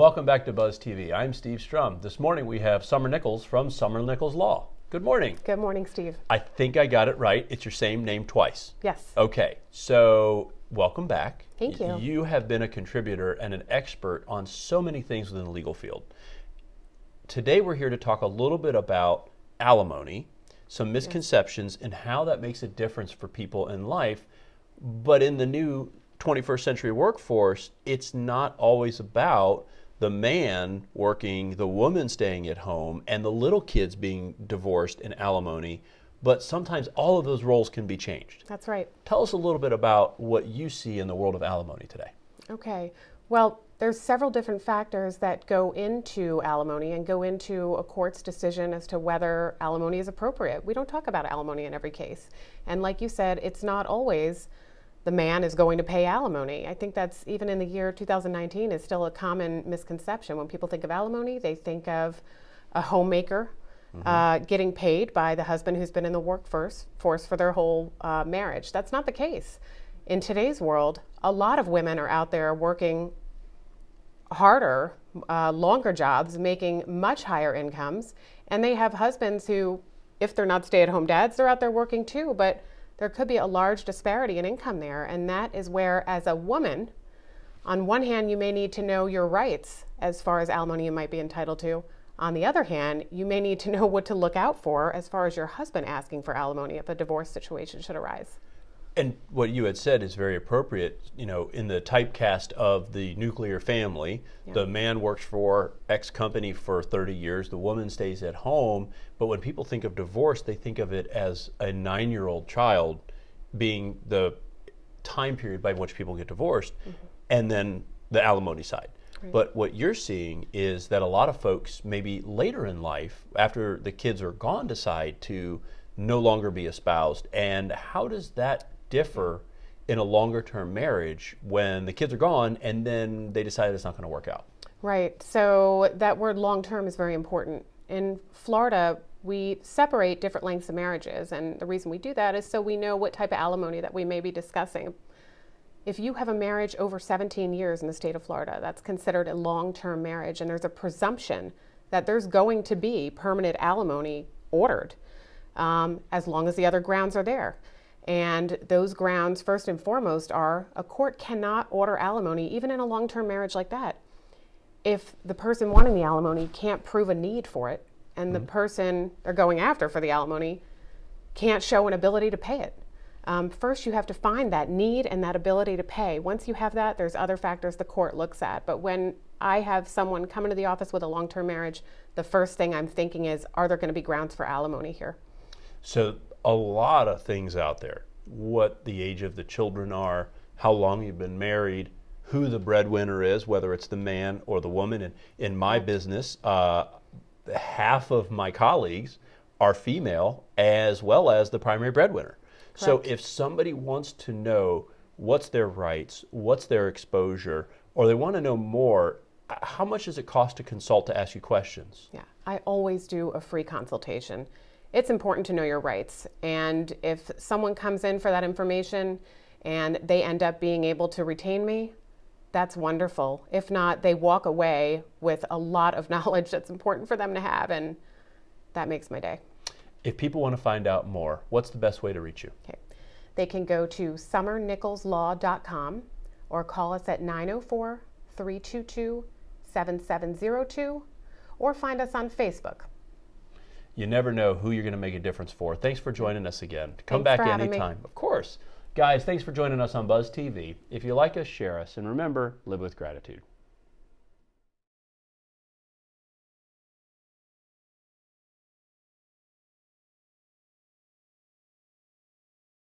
Welcome back to Buzz TV. I'm Steve Strum. This morning we have Summer Nichols from Summer Nichols Law. Good morning. Good morning, Steve. I think I got it right. It's your same name twice. Yes. Okay, so welcome back. Thank you. You have been a contributor and an expert on so many things within the legal field. Today we're here to talk a little bit about alimony, some misconceptions, and how that makes a difference for people in life. But in the new 21st century workforce, it's not always about the man working, the woman staying at home, and the little kids being divorced in alimony, but sometimes all of those roles can be changed. That's right. Tell us a little bit about what you see in the world of alimony today. Okay. Well, there's several different factors that go into alimony and go into a court's decision as to whether alimony is appropriate. We don't talk about alimony in every case. And like you said, it's not always the man is going to pay alimony. I think that's, even in the year 2019, is still a common misconception. When people think of alimony, they think of a homemaker getting paid by the husband who's been in the workforce for their whole marriage. That's not the case. In today's world, a lot of women are out there working harder, longer jobs, making much higher incomes, and they have husbands who, if they're not stay-at-home dads, they're out there working too, but there could be a large disparity in income there, and that is where, as a woman, on one hand, you may need to know your rights as far as alimony you might be entitled to. On the other hand, you may need to know what to look out for as far as your husband asking for alimony if a divorce situation should arise. And what you had said is very appropriate. You know, in the typecast of the nuclear family, the man works for X company for 30 years, the woman stays at home. But when people think of divorce, they think of it as a 9-year-old child being the time period by which people get divorced, and then the alimony side. Right. But what you're seeing is that a lot of folks, maybe later in life, after the kids are gone, decide to no longer be espoused. And how does that differ in a longer term marriage when the kids are gone and then they decide it's not going to work out? Right. So that word long term is very important. In Florida, we separate different lengths of marriages, and the reason we do that is so we know what type of alimony that we may be discussing. If you have a marriage over 17 years in the state of Florida, that's considered a long-term marriage, and there's a presumption that there's going to be permanent alimony ordered as long as the other grounds are there. And those grounds, first and foremost, are a court cannot order alimony, even in a long-term marriage like that, if the person wanting the alimony can't prove a need for it, and the person they're going after for the alimony can't show an ability to pay it. First, you have to find that need and that ability to pay. Once you have that, there's other factors the court looks at. But when I have someone come into the office with a long-term marriage, the first thing I'm thinking is, are there going to be grounds for alimony here? So a lot of things out there: what the age of the children are, how long you've been married, who the breadwinner is, whether it's the man or the woman. And in my business, half of my colleagues are female, as well as the primary breadwinner. Correct. So if somebody wants to know what's their rights, what's their exposure, or they want to know more, how much does it cost to consult, to ask you questions? Yeah, I always do a free consultation. It's important to know your rights. And if someone comes in for that information and they end up being able to retain me, that's wonderful. If not, they walk away with a lot of knowledge that's important for them to have, and that makes my day. If people want to find out more, what's the best way to reach you? Okay. They can go to summernicholslaw.com or call us at 904-322-7702 or find us on Facebook. You never know who you're going to make a difference for. Thanks for joining us again. Come Thanks back for having anytime. me. Of course. Guys, thanks for joining us on Buzz TV. If you like us, share us. And remember, live with gratitude.